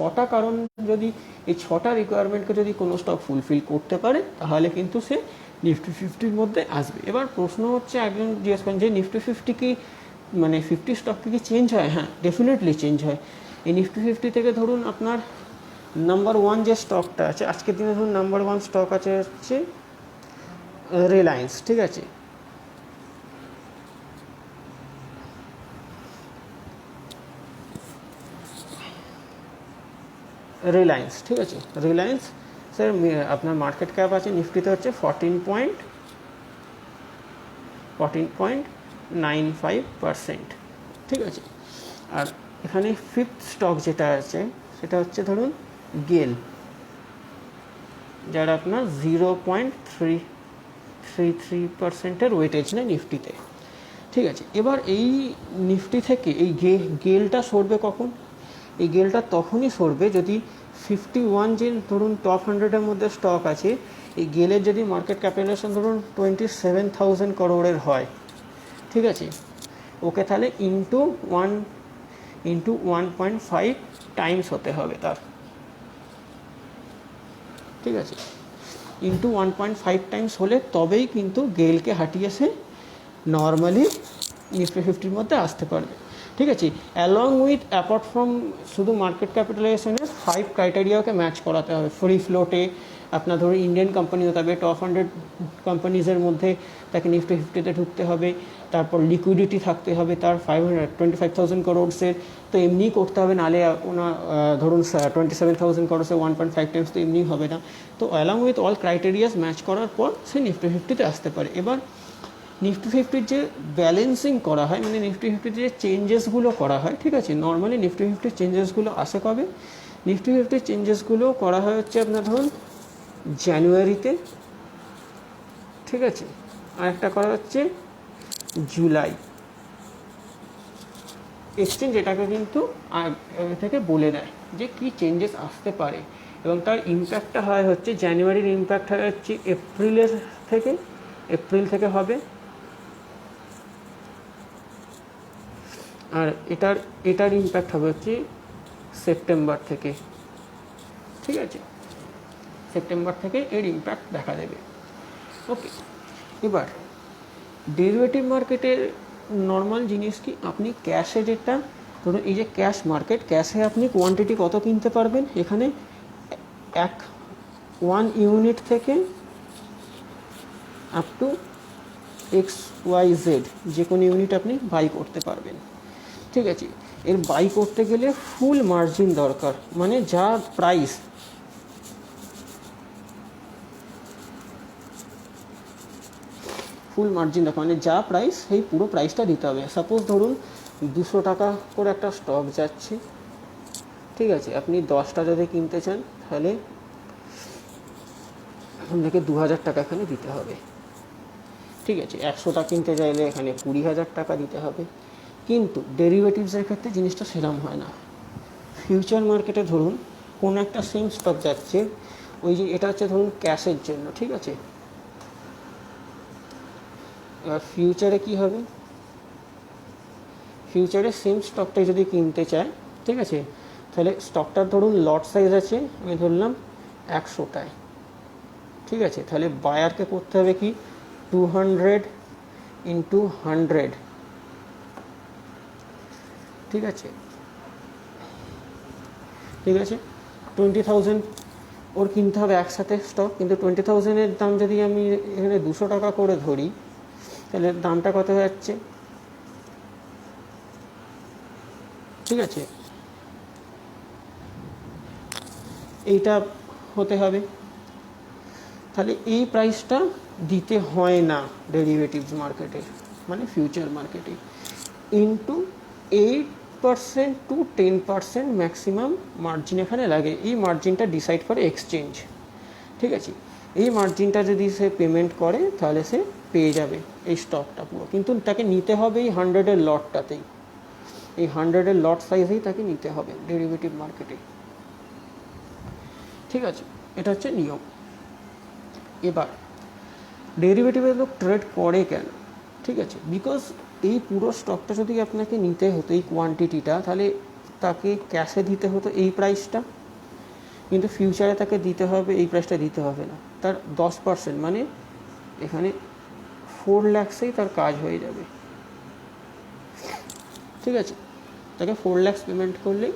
ছটা কারণ যদি এই ছটা রিকোয়ারমেন্টকে যদি কোনো স্টক ফুলফিল করতে পারে তাহলে কিন্তু সে নিফটি ফিফটির মধ্যে আসবে। এবার প্রশ্ন হচ্ছে একজন জিজ্ঞেস করেন যে নিফটি ফিফটি কি মানে 50 স্টক কি চেঞ্জ হয়? হ্যাঁ, ডেফিনেটলি চেঞ্জ হয়। এই নিফটি ফিফটি থেকে ধরুন আপনার নাম্বার ওয়ান যে স্টকটা আছে আজকের দিনে, ধরুন নাম্বার ওয়ান স্টক আছে হচ্ছে রিলায়েন্স, ঠিক আছে। রিলায়েন্স, ঠিক আছে। রিলায়েন্স স্যার আপনার মার্কেট ক্যাপ আছে নিফটিতে হচ্ছে 14.95%, ঠিক আছে। আর এখানে ফিফথ স্টক যেটা আছে সেটা হচ্ছে ধরুন গেল, যারা আপনার 0.33% ওয়েটেজ নেয় নিফটিতে, ঠিক আছে। এবার এই নিফটি থেকে এই গেলটা সরবে কখন? এই গেলটা তখনই সরবে যদি 51 যে ধরুন টপ 100-এর মধ্যে স্টক আছে, এই গেলের যদি মার্কেট ক্যাপিটালাইজেশন ধরুন 27,000 করোড়ের হয়, ঠিক আছে, ওকে তাহলে ইন্টু 1.5 টাইমস হতে হবে তার, ঠিক আছে। ইন্টু 1.5 টাইমস হলে তবেই কিন্তু গেলকে হাঁটিয়ে সে নর্মালি নিফটি ফিফটির মধ্যে আসতে পারবে, ঠিক আছে। অ্যালং উইথ অ্যাপার্ট ফ্রম শুধু মার্কেট ক্যাপিটালাইজেশনের 5 ক্রাইটেরিয়াকে ম্যাচ করাতে হবে। ফ্রি ফ্লোটে আপনার ধরুন ইন্ডিয়ান কোম্পানি হতে হবে, টপ 100 কোম্পানিজের মধ্যে তাকে নিফটি ফিফটিতে ঢুকতে হবে, তারপর লিকুইডিটি থাকতে হবে তার 25,000 করোড়সের, তো এমনিই করতে হবে, নাহলে ওনার ধরুন 27,000 করোড়সে 1.5 টাইমস তো এমনিই হবে না। তো along with all criterias match করার পর সে নিফটি ফিফটিতে আসতে পারে। এবার নিফটি ফিফটির যে ব্যালেন্সিং করা হয়, মানে নিফটি ফিফটির যে চেঞ্জেসগুলো করা হয়, ঠিক আছে, নর্মালি নিফটি ফিফটির চেঞ্জেসগুলো আসে কবে? নিফটি ফিফটির চেঞ্জেসগুলো করা হয় হচ্ছে আপনার ধরুন জানুয়ারিতে, ঠিক আছে, আর একটা করা হচ্ছে জুলাই। এক্সচেঞ্জ এটাকে কিন্তু আগে থেকে বলে দেয় যে কী চেঞ্জেস আসতে পারে, এবং তার ইম্প্যাক্টটা হয় হচ্ছে জানুয়ারির ইম্প্যাক্ট হয় হচ্ছে এপ্রিল থেকে হবে, আর এটার ইম্প্যাক্ট হবে হচ্ছে সেপ্টেম্বর থেকে, ঠিক আছে। সেপ্টেম্বর থেকে এর ইম্প্যাক্ট দেখা দেবে, ওকে। এবার ডেরিভেটিভ মার্কেটের নর্মাল জিনিস কি, আপনি ক্যাশে যেটা ধরুন এই যে ক্যাশ মার্কেট, ক্যাশে আপনি কোয়ান্টিটি কত কিনতে পারবেন, এখানে 1 ইউনিট থেকে আপ টু XYZ যে কোনো ইউনিট আপনি বাই করতে পারবেন, ঠিক আছে। এর বাই করতে গেলে ফুল মার্জিন দরকার, মানে যা প্রাইস ফুল মার্জিন দরকার, মানে যা প্রাইস সেই পুরো প্রাইসটা দিতে হবে। সাপোজ ধরুন 200 টাকা করে একটা স্টক যাচ্ছে, ঠিক আছে, আপনি 10টা যদি কিনতে চান তাহলে আপনাকে 2,000 টাকা এখানে দিতে হবে, ঠিক আছে। 100টা কিনতে চাইলে এখানে 20,000 টাকা দিতে হবে। কিন্তু ডেরিভেটিভসের ক্ষেত্রে জিনিসটা সেরকম হয় না। ফিউচার মার্কেটে ধরুন কোনো একটা সেম স্টক যাচ্ছে, ওই যে এটা হচ্ছে ধরুন ক্যাশের জন্য, ঠিক আছে। এবার ফিউচারে কী হবে, ফিউচারে সেম স্টকটা যদি কিনতে চায়, ঠিক আছে, তাহলে স্টকটার ধরুন লট সাইজ আছে আমি ধরলাম 100টায়, ঠিক আছে। তাহলে বায়ারকে করতে হবে কি 200 × 100, ঠিক আছে, 20,000 ওর কিনতে হবে একসাথে স্টক, কিন্তু 20,000-এর দাম যদি আমি এখানে 200 টাকা করে ধরি তাহলে দামটা কত হয়ে যাচ্ছে, ঠিক আছে, এইটা হতে হবে। তাহলে এই প্রাইসটা দিতে হয় না ডেরিভেটিভস মার্কেটে, মানে ফিউচার মার্কেটে, ইন্টু 8% to 10% ম্যাক্সিমাম মার্জিন এখানে লাগে। এই মার্জিনটা ডিসাইড করে এক্সচেঞ্জ, ঠিক আছে। এই মার্জিনটা যদি সে পেমেন্ট করে তাহলে সে পেয়ে যাবে এই স্টকটা পুরো, কিন্তু তাকে নিতে হবে এই 100-এর লটটাতেই, এই 100-এর লট সাইজেই তাকে নিতে হবে ডেরিভেটিভ মার্কেটে, ঠিক আছে। এটা হচ্ছে নিয়ম। এবার ডেরিভেটিভের লোক ট্রেড করে কেন, ঠিক আছে, বিকজ এই পুরো স্টকটা যদি আপনাকে নিতে হতো এই কোয়ান্টিটিটা, তাহলে তাকে ক্যাশে দিতে হতো এই প্রাইসটা, কিন্তু ফিউচারে তাকে দিতে হবে এই প্রাইসটা দিতে হবে না, তার 10%, মানে এখানে 4 লাখসেই তার কাজ হয়ে যাবে। ঠিক আছে, তাকে 4 লাখ পেমেন্ট করলেই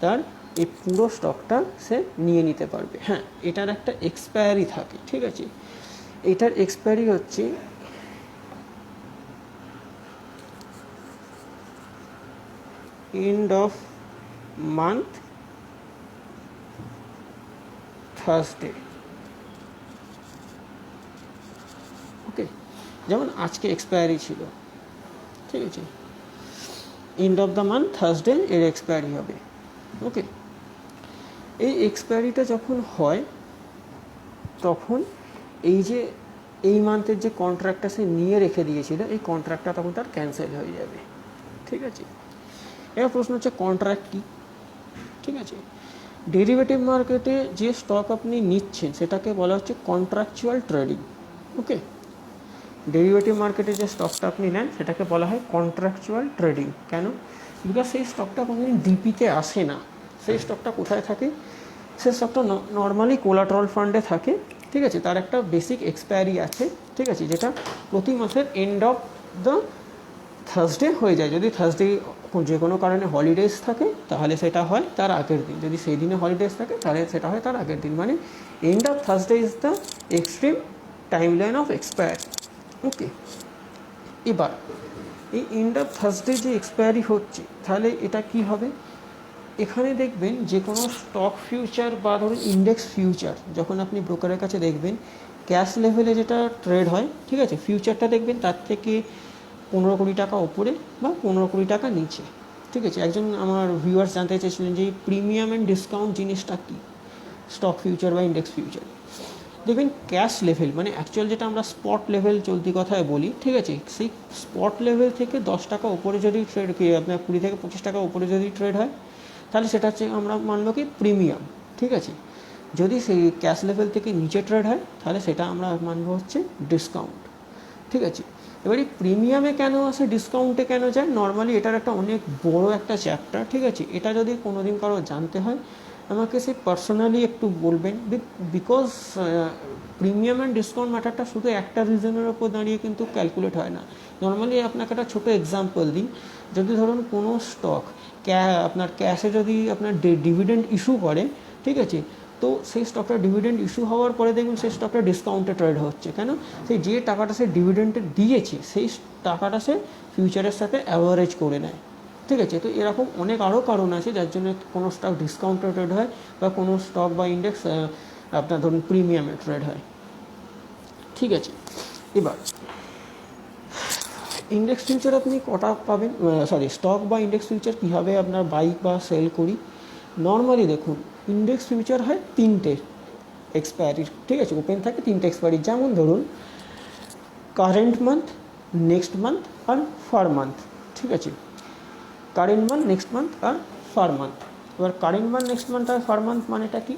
তার এই পুরো স্টকটা সে নিয়ে নিতে পারবে। হ্যাঁ, এটার একটা এক্সপায়ারি থাকে। ঠিক আছে, এটার এক্সপায়ারি হচ্ছে এন্ড অফ মান্থ থার্সডে। ওকে, যেমন আজকে এক্সপায়ারি ছিল, ঠিক আছে, end of the month Thursday এর এক্সপায়ারি হবে। ওকে, এই এক্সপায়ারিটা যখন হয় তখন এই যে এই মান্থের যে কন্ট্রাক্টটা সে নিয়ে রেখে দিয়েছিল, এই কন্ট্রাক্টটা তখন তার ক্যান্সেল হয়ে যাবে। ঠিক আছে, এবার প্রশ্ন হচ্ছে কন্ট্রাক্ট কী? ঠিক আছে, ডেরিভেটিভ মার্কেটে যে স্টক আপনি নিচ্ছেন সেটাকে বলা হচ্ছে কন্ট্রাকচুয়াল ট্রেডিং। ওকে, ডেরিভেটিভ মার্কেটে যে স্টকটা আপনি নেন সেটাকে বলা হয় কন্ট্রাকচুয়াল ট্রেডিং। কেন? বিকজ সেই স্টকটা কোনোদিন ডিপিতে আসে না। সেই স্টকটা কোথায় থাকে? সেই স্টকটা নর্মালি কোলাট্রাল ফান্ডে থাকে। ঠিক আছে, তার একটা বেসিক এক্সপায়ারি আছে। ঠিক আছে, যেটা প্রতি মাসের এন্ড অফ দ্য থার্সডে হয়ে যায়। যদি থার্সডে যে কোনো কারণে হলিডেজ থাকে তাহলে সেটা হয় তার আগের দিন, যদি সেই দিনে হলিডেজ থাকে তাহলে সেটা হয় তার আগের দিন, মানে end of Thursday is the extreme time line of expiry. Okay, এবার এই এন্ড অফ থার্সডে যে এক্সপায়ারি হচ্ছে তাহলে এটা কি হবে? এখানে দেখবেন যে কোনো স্টক ফিউচার বা ধরুন ইন্ডেক্স ফিউচার যখন আপনি ব্রোকারের কাছে দেখবেন ক্যাশ লেভেলে যেটা ট্রেড হয়, ঠিক আছে, ফিউচারটা দেখবেন তার থেকে 15 কোটি টাকা ওপরে বা 15 কোটি টাকা নিচে। ঠিক আছে, একজন আমার ভিউয়ার্স জানতে চেয়েছিলেন যে প্রিমিয়াম অ্যান্ড ডিসকাউন্ট জিনিসটা কী স্টক ফিউচার বা ইন্ডেক্স ফিউচার। দেখবেন ক্যাশ লেভেল মানে অ্যাকচুয়াল যেটা আমরা স্পট লেভেল চলতি কথায় বলি, ঠিক আছে, সেই স্পট লেভেল থেকে 10 টাকা ওপরে যদি ট্রেড আপনার 20 থেকে 25 টাকা ওপরে যদি ট্রেড হয় তাহলে সেটা হচ্ছে আমরা মানব কি প্রিমিয়াম। ঠিক আছে, যদি সেই ক্যাশ লেভেল থেকে নিচে ট্রেড হয় তাহলে সেটা আমরা মানব হচ্ছে ডিসকাউন্ট। ঠিক আছে, এবারে প্রিমিয়ামে কেন আসে, ডিসকাউন্টে কেন যায়, নর্মালি এটার একটা অনেক বড় একটা চ্যাপ্টার। ঠিক আছে, এটা যদি কোনোদিন কারো জানতে হয় আমাকে সে পার্সোনালি একটু বলবেন, বিকজ প্রিমিয়াম অ্যান্ড ডিসকাউন্ট ম্যাটারটা শুধু একটা রিজনের ওপর দাঁড়িয়ে কিন্তু ক্যালকুলেট হয় না। নর্মালি আপনাকে একটা ছোটো এক্সাম্পল দিই, যদি ধরুন কোনো স্টক আপনার ক্যাশে যদি আপনার ডিভিডেন্ড ইস্যু করে, ঠিক আছে, তো সেই স্টকটা ডিভিডেন্ড ইস্যু হওয়ার পরে দেখবেন সেই স্টকটা ডিসকাউন্টে ট্রেড হচ্ছে। কেন? সেই যে টাকাটা সে ডিভিডেন্টে দিয়েছে সেই টাকাটা সে ফিউচারের সাথে অ্যাভারেজ করে নেয়। ঠিক আছে, তো এরকম অনেক আরও কারণ আছে যার জন্য কোনো স্টক ডিসকাউন্টে ট্রেড হয় বা কোনো স্টক বা ইন্ডেক্স আপনার ধরুন প্রিমিয়ামে ট্রেড হয়। ঠিক আছে, এবার ইন্ডেক্স ফিউচার আপনি কটা পাবেন, স্টক বা ইন্ডেক্স ফিউচার কীভাবে আপনার বাই বা সেল করি। নর্মালি দেখুন ইন্ডেক্স ফিউচার হয় 3টে এক্সপায়ারির। ঠিক আছে, ওপেন থাকে 3টে এক্সপায়ারি, যেমন ধরুন কারেন্ট মান্থ, নেক্সট মান্থ আর ফার মান্থ। ঠিক আছে, কারেন্ট মান্থ, নেক্সট মান্থ আর ফার মান্থ। এবার কারেন্ট মান্থ, নেক্সট মান্থ আর ফার মান্থ মানেটা কি?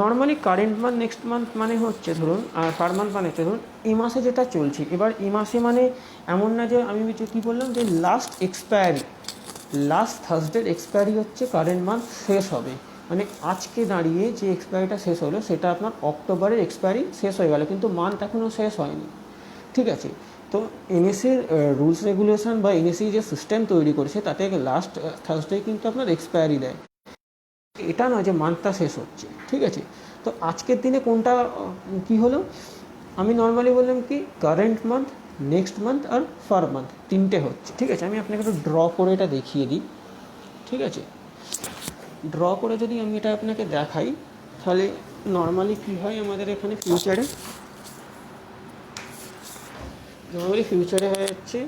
Normally current month, next month মানে হচ্ছে ধরুন, আর ফার মান্থ মানে হচ্ছে ধরুন এই মাসে যেটা চলছে। এবার এই মাসে মানে এমন না যে আমি কী বললাম যে লাস্ট এক্সপায়ারি, লাস্ট থার্সডের এক্সপায়ারি হচ্ছে কারেন্ট মান্থ শেষ হবে, মানে আজকে দাঁড়িয়ে যে এক্সপায়ারিটা শেষ হলো সেটা আপনার অক্টোবরের এক্সপায়ারি শেষ হয়ে গেল, কিন্তু মান্থ এখনও শেষ হয়নি। ঠিক আছে, তো এনএসির রুলস রেগুলেশন বা এনএসি যে সিস্টেম তৈরি করেছে তাতে লাস্ট থার্সডে কিন্তু আপনার এক্সপায়ারি দেয়, এটা নয় যে মান্থটা শেষ হচ্ছে। ঠিক আছে, তো আজকের দিনে কোনটা কি হলো, আমি নর্মালি বললাম কি কারেন্ট মান্থ, নেক্সট মান্থ আর ফার মান্থ 3টে হচ্ছে। ঠিক আছে, আমি আপনাকে একটু ড্র করে এটা দেখিয়ে দিই। ঠিক আছে, ড্র করে যদি আমি এটা আপনাকে দেখাই তাহলে নর্মালি কী হয় আমাদের এখানে ফিউচারে, নর্মালি ফিউচারে হয়ে যাচ্ছে